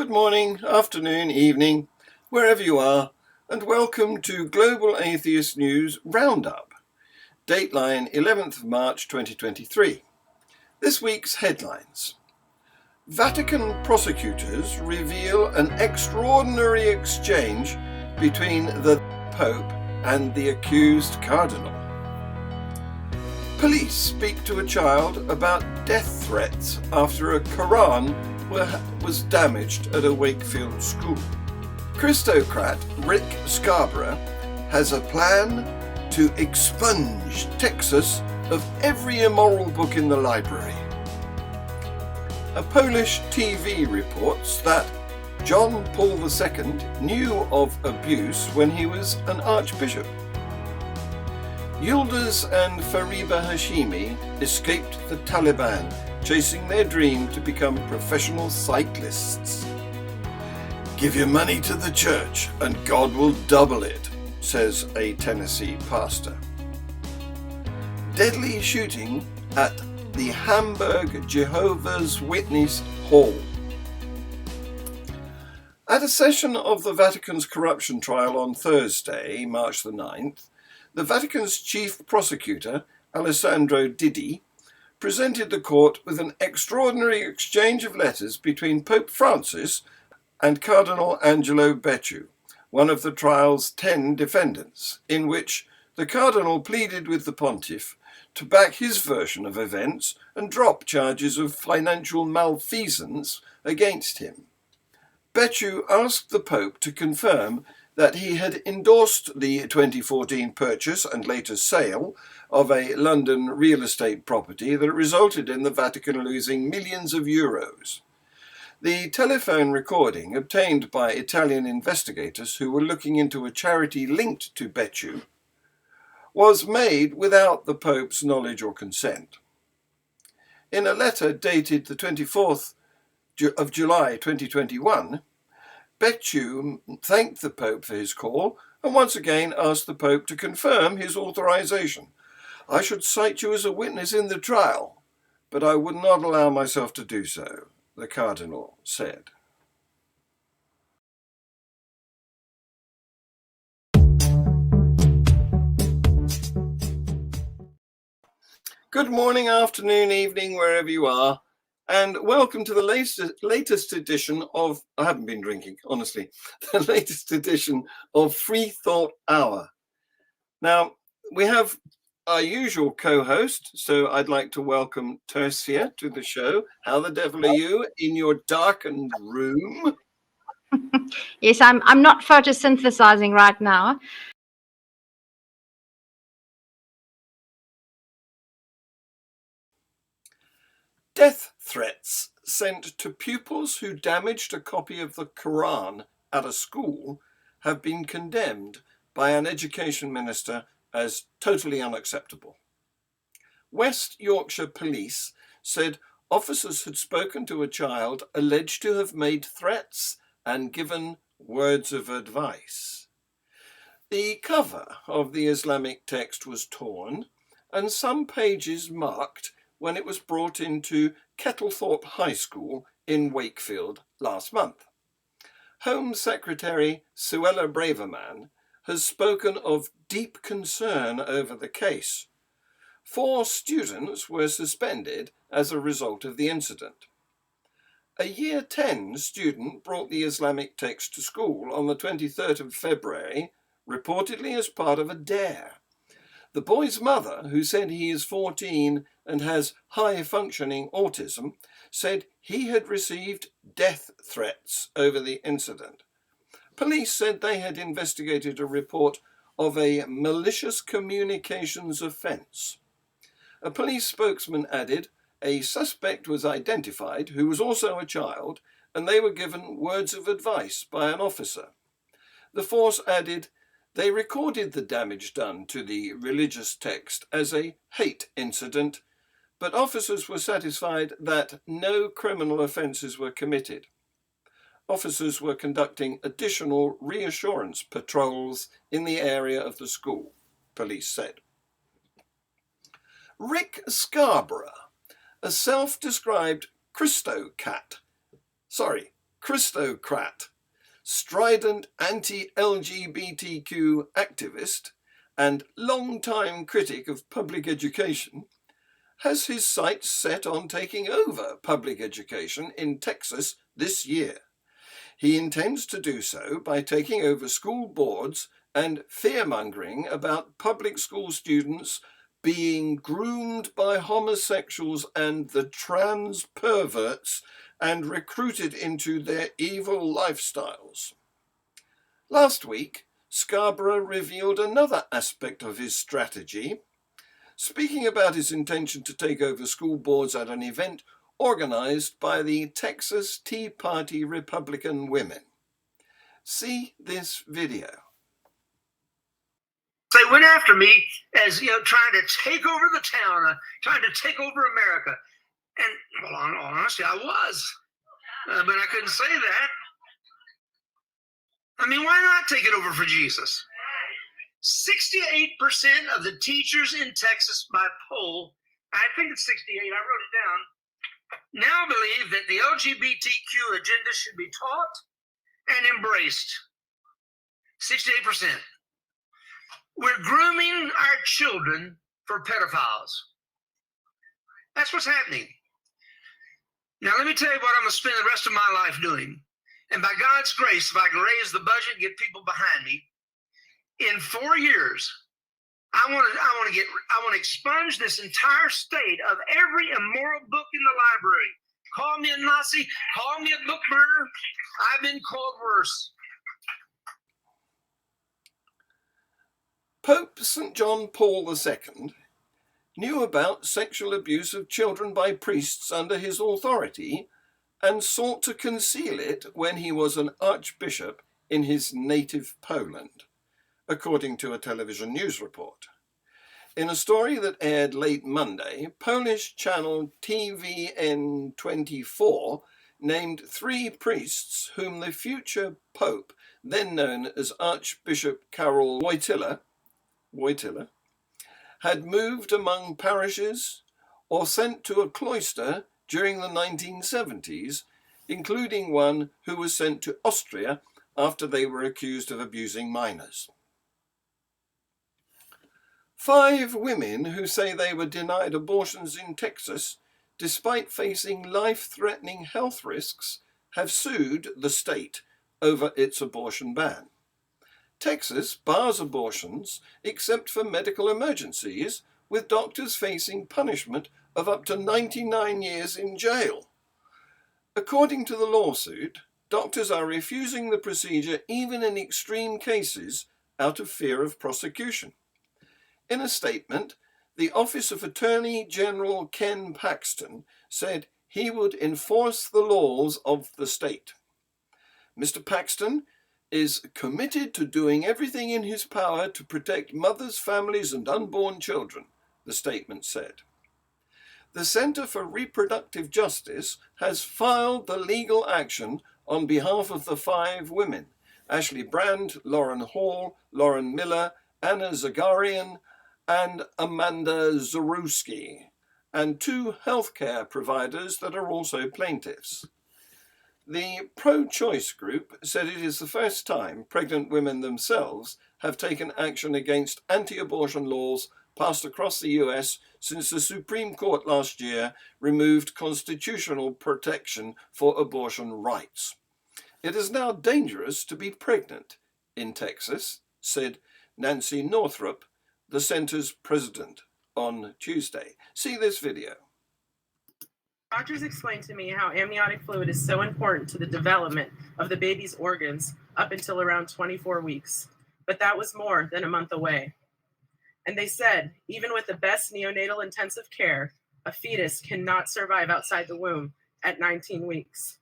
Good morning, afternoon, evening, wherever you are, and welcome to Global Atheist News Roundup, dateline 11th of March 2023. This week's headlines. Vatican prosecutors reveal an extraordinary exchange between the Pope and the accused cardinal. Police speak to a child about death threats after a Quran was damaged at a Wakefield school. Christocrat Rick Scarborough has a plan to expunge Texas of every immoral book in the library. A Polish TV reports that John Paul II knew of abuse when he was an archbishop. Yulduz and Fariba Hashimi escaped the Taliban, chasing their dream to become professional cyclists. Give your money to the church and God will double it, says a Tennessee pastor. Deadly shooting at the Hamburg Jehovah's Witness Hall. At a session of the Vatican's corruption trial on Thursday, March the 9th, the Vatican's chief prosecutor, Alessandro Didi, presented the court with an extraordinary exchange of letters between Pope Francis and Cardinal Angelo Becciu, one of the trial's 10 defendants, in which the cardinal pleaded with the pontiff to back his version of events and drop charges of financial malfeasance against him. Becciu asked the Pope to confirm that he had endorsed the 2014 purchase and later sale of a London real estate property that resulted in the Vatican losing millions of euros. The telephone recording obtained by Italian investigators who were looking into a charity linked to Becciu was made without the Pope's knowledge or consent. In a letter dated the 24th of July 2021, Becciu thanked the Pope for his call and once again asked the Pope to confirm his authorization. I should cite you as a witness in the trial, but I would not allow myself to do so, the cardinal said. Good morning, afternoon, evening, wherever you are, and welcome to the latest edition of, I haven't been drinking, honestly, the latest edition of Free Thought Hour. Now, we have our usual co-host, so I'd like to welcome Tercia to the show. How the devil are you in your darkened room? Yes, I'm not photosynthesizing right now. Death threats sent to pupils who damaged a copy of the Quran at a school have been condemned by an education minister as totally unacceptable. West Yorkshire Police said officers had spoken to a child alleged to have made threats and given words of advice. The cover of the Islamic text was torn and some pages marked when it was brought into Kettlethorpe High School in Wakefield last month. Home Secretary Suella Braverman has spoken of deep concern over the case. 4 students were suspended as a result of the incident. A Year 10 student brought the Islamic text to school on the 23rd of February, reportedly as part of a dare. The boy's mother, who said he is 14 and has high-functioning autism, said he had received death threats over the incident. Police said they had investigated a report of a malicious communications offence. A police spokesman added, a suspect was identified who was also a child, and they were given words of advice by an officer. The force added, they recorded the damage done to the religious text as a hate incident, but officers were satisfied that no criminal offences were committed. Officers were conducting additional reassurance patrols in the area of the school, police said. Rick Scarborough, a self-described Christocrat, Christocrat, strident anti-LGBTQ activist and long-time critic of public education, has his sights set on taking over public education in Texas this year. He intends to do so by taking over school boards and fear-mongering about public school students being groomed by homosexuals and the trans perverts and recruited into their evil lifestyles. Last week, Scarborough revealed another aspect of his strategy, speaking about his intention to take over school boards at an event organized by the Texas Tea Party Republican women. See this video. They went after me as, trying to take over the town, trying to take over America. And, well, honestly, I was. But I couldn't say that. I mean, why not take it over for Jesus? 68% of the teachers in Texas by poll, I think it's 68, I wrote it down, now believe that the LGBTQ agenda should be taught and embraced. 68%. We're grooming our children for pedophiles. That's what's happening. Now, let me tell you what I'm going to spend the rest of my life doing. And by God's grace, if I can raise the budget and get people behind me, in 4 years, I want to expunge this entire state of every immoral book in the library. Call me a Nazi, call me a book burner. I've been called worse. Pope St. John Paul II knew about sexual abuse of children by priests under his authority and sought to conceal it when he was an archbishop in his native Poland, according to a television news report. In a story that aired late Monday, Polish channel TVN24 named 3 priests whom the future pope, then known as Archbishop Karol Wojtyla, had moved among parishes or sent to a cloister during the 1970s, including one who was sent to Austria after they were accused of abusing minors. 5 women who say they were denied abortions in Texas, despite facing life-threatening health risks, have sued the state over its abortion ban. Texas bars abortions except for medical emergencies, with doctors facing punishment of up to 99 years in jail. According to the lawsuit, doctors are refusing the procedure even in extreme cases out of fear of prosecution. In a statement, the Office of Attorney General Ken Paxton said he would enforce the laws of the state. Mr. Paxton is committed to doing everything in his power to protect mothers, families, and unborn children, the statement said. The Center for Reproductive Justice has filed the legal action on behalf of the 5 women, Ashley Brand, Lauren Hall, Lauren Miller, Anna Zagarian, and Amanda Zarewski, and 2 healthcare providers that are also plaintiffs. The pro-choice group said it is the first time pregnant women themselves have taken action against anti-abortion laws passed across the US since the Supreme Court last year removed constitutional protection for abortion rights. It is now dangerous to be pregnant in Texas, said Nancy Northrup, the center's president, on Tuesday. See this video. Doctors explained to me how amniotic fluid is so important to the development of the baby's organs up until around 24 weeks, but that was more than a month away. And they said, even with the best neonatal intensive care, a fetus cannot survive outside the womb at 19 weeks.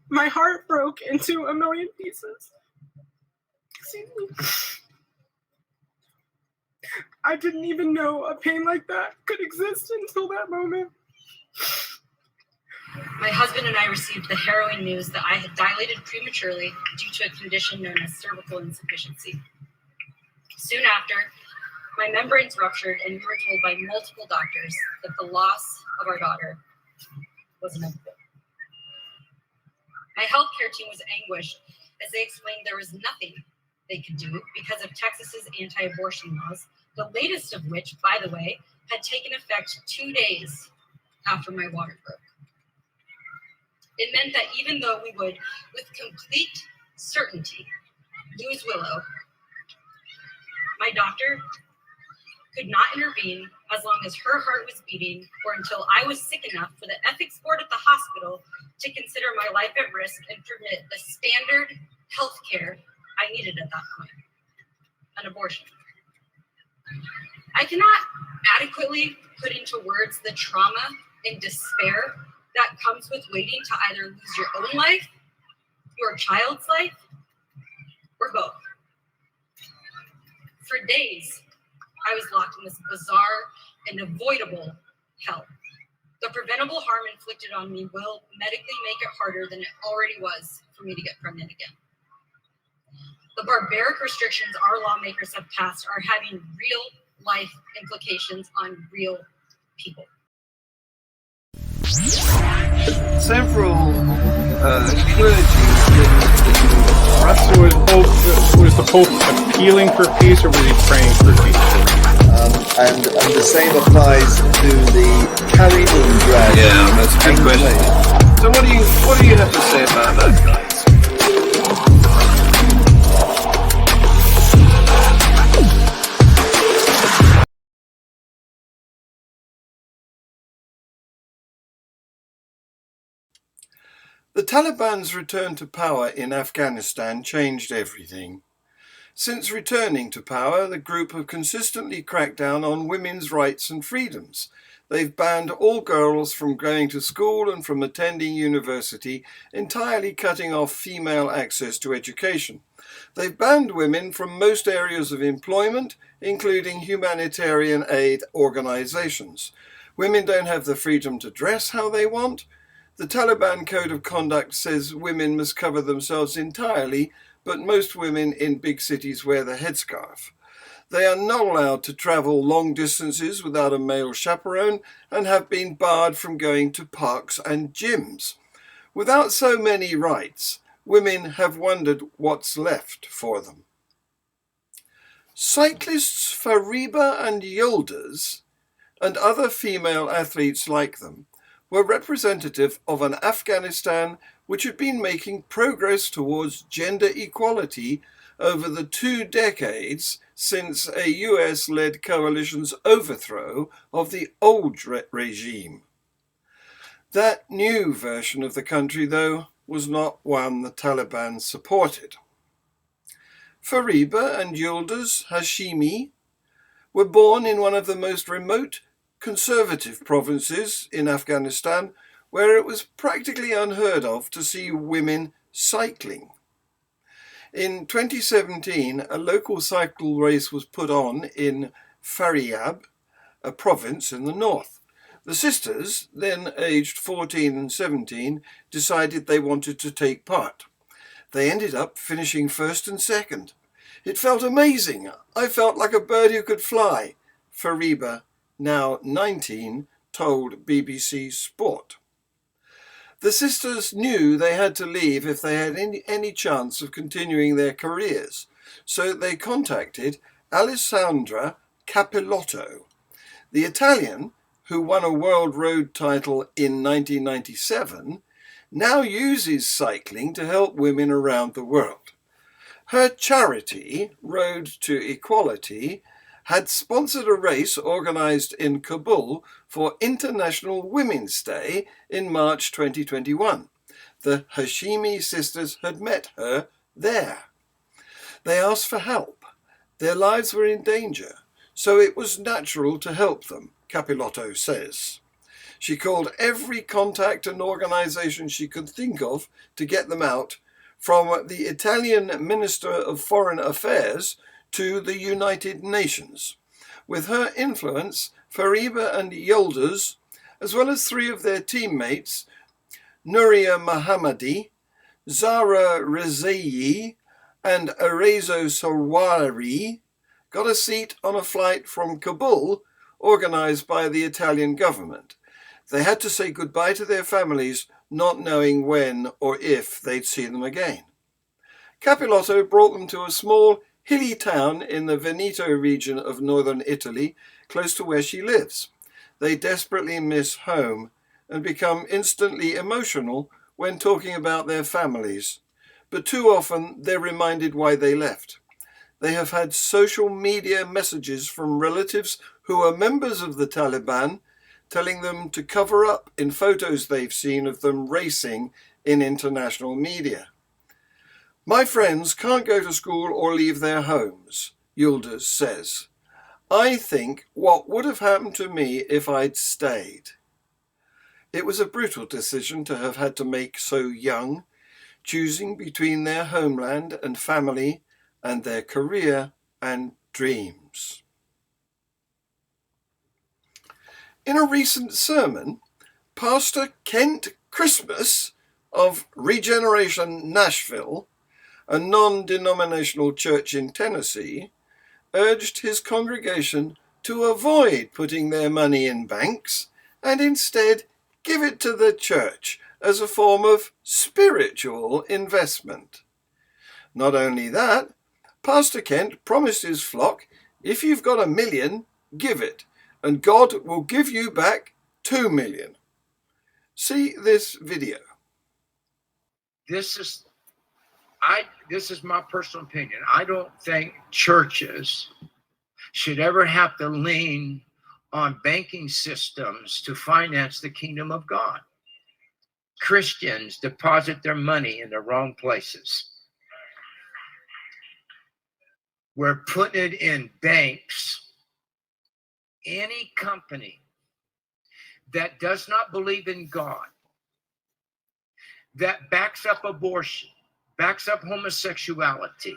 My heart broke into a million pieces. Excuse me. I didn't even know a pain like that could exist until that moment. My husband and I received the harrowing news that I had dilated prematurely due to a condition known as cervical insufficiency. Soon after, my membranes ruptured and we were told by multiple doctors that the loss of our daughter was inevitable. My healthcare team was anguished as they explained there was nothing they could do because of Texas's anti-abortion laws, the latest of which, by the way, had taken effect 2 days after my water broke. It meant that even though we would, with complete certainty, lose Willow, my doctor could not intervene as long as her heart was beating or until I was sick enough for the ethics board at the hospital to consider my life at risk and permit the standard health care I needed at that point, an abortion. I cannot adequately put into words the trauma and despair that comes with waiting to either lose your own life, your child's life, or both. For days, I was locked in this bizarre and avoidable hell. The preventable harm inflicted on me will medically make it harder than it already was for me to get pregnant again. The barbaric restrictions our lawmakers have passed are having real life implications on real people. Several clergy Was the Pope appealing for peace, or was he praying for peace? And the same applies to the cardinal drag. Yeah, that's a good question. So what do you have to say about that, guys? The Taliban's return to power in Afghanistan changed everything. Since returning to power, the group have consistently cracked down on women's rights and freedoms. They've banned all girls from going to school and from attending university, entirely cutting off female access to education. They've banned women from most areas of employment, including humanitarian aid organizations. Women don't have the freedom to dress how they want. The Taliban Code of Conduct says women must cover themselves entirely, but most women in big cities wear the headscarf. They are not allowed to travel long distances without a male chaperone and have been barred from going to parks and gyms. Without so many rights, women have wondered what's left for them. Cyclists Fariba and Yulduz, and other female athletes like them, were representative of an Afghanistan which had been making progress towards gender equality over the 2 decades since a US-led coalition's overthrow of the old regime. That new version of the country, though, was not one the Taliban supported. Fariba and Yulduz Hashimi were born in one of the most remote conservative provinces in Afghanistan, where it was practically unheard of to see women cycling. In 2017, a local cycle race was put on in Faryab, a province in the north. The sisters, then aged 14 and 17, decided they wanted to take part. They ended up finishing first and second. It felt amazing. I felt like a bird who could fly, Fariba, now 19, told BBC Sport. The sisters knew they had to leave if they had any chance of continuing their careers, so they contacted Alessandra Capellotto. The Italian, who won a world road title in 1997, now uses cycling to help women around the world. Her charity, Road to Equality, had sponsored a race organised in Kabul for International Women's Day in March 2021. The Hashimi sisters had met her there. They asked for help. Their lives were in danger, so it was natural to help them, Capellotto says. She called every contact and organisation she could think of to get them out, from the Italian Minister of Foreign Affairs to the United Nations. With her influence, Fariba and Yulduz, as well as 3 of their teammates, Nuria Mohammadi, Zara Rezaei, and Arezo Sawari, got a seat on a flight from Kabul organised by the Italian government. They had to say goodbye to their families not knowing when or if they'd see them again. Capilotto brought them to a small hilly town in the Veneto region of northern Italy, close to where she lives. They desperately miss home and become instantly emotional when talking about their families, but too often they're reminded why they left. They have had social media messages from relatives who are members of the Taliban telling them to cover up in photos they've seen of them racing in international media. My friends can't go to school or leave their homes, Yulduz says. I think what would have happened to me if I'd stayed. It was a brutal decision to have had to make so young, choosing between their homeland and family and their career and dreams. In a recent sermon, Pastor Kent Christmas of Regeneration Nashville, a non-denominational church in Tennessee, urged his congregation to avoid putting their money in banks and instead give it to the church as a form of spiritual investment. Not only that, Pastor Kent promised his flock, if you've got $1 million, give it, and God will give you back $2 million. See this video. This is my personal opinion. I don't think churches should ever have to lean on banking systems to finance the kingdom of God. Christians deposit their money in the wrong places. We're putting it in banks. Any company that does not believe in God, that backs up abortion, backs up homosexuality,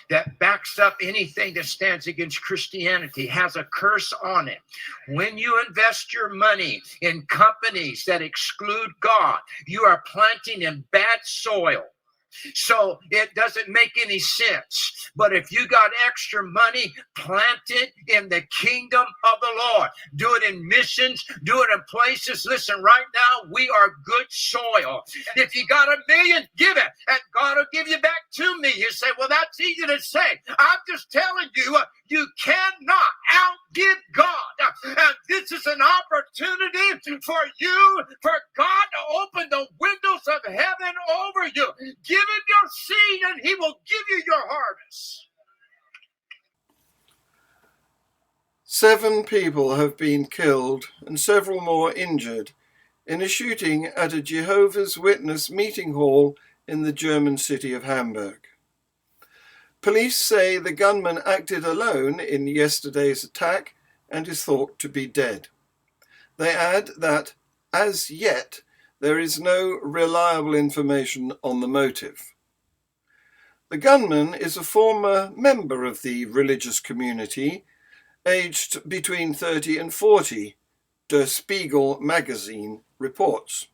that backs up anything that stands against Christianity, has a curse on it. When you invest your money in companies that exclude God, you are planting in bad soil. So it doesn't make any sense. But if you got extra money, plant it in the kingdom of the Lord. Do it in missions, do it in places. Listen, right now, we are good soil. And if you got $1 million, give it, and God will give you back $2 million. You say, well, that's easy to say. I'm just telling you, you cannot outgive God. And this is an opportunity for you, for God to open the windows of heaven over you. Give him your seed and he will give you your harvest. 7 people have been killed and several more injured in a shooting at a Jehovah's Witness meeting hall in the German city of Hamburg. Police say the gunman acted alone in yesterday's attack and is thought to be dead. They add that, as yet, there is no reliable information on the motive. The gunman is a former member of the religious community, aged between 30 and 40, Der Spiegel magazine reports.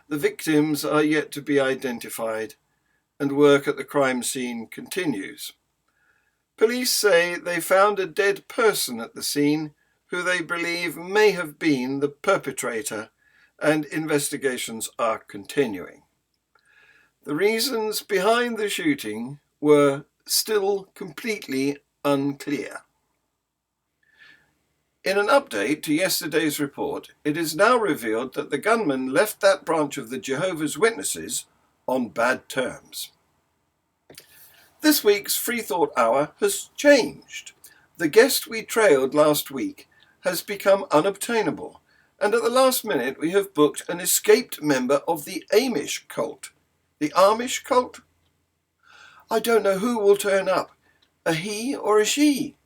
The victims are yet to be identified, and work at the crime scene continues. Police say they found a dead person at the scene who they believe may have been the perpetrator, and investigations are continuing. The reasons behind the shooting were still completely unclear. In an update to yesterday's report, it is now revealed that the gunman left that branch of the Jehovah's Witnesses on bad terms. This week's Free Thought Hour has changed. The guest we trailed last week has become unobtainable, and at the last minute we have booked an escaped member of the Amish cult. The Amish cult? I don't know who will turn up, a he or a she.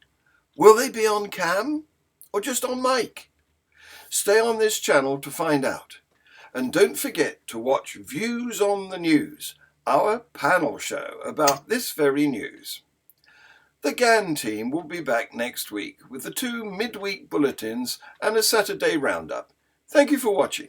Will they be on cam or just on mic? Stay on this channel to find out. And don't forget to watch Views on the News, our panel show about this very news. The GAN team will be back next week with the 2 midweek bulletins and a Saturday roundup. Thank you for watching.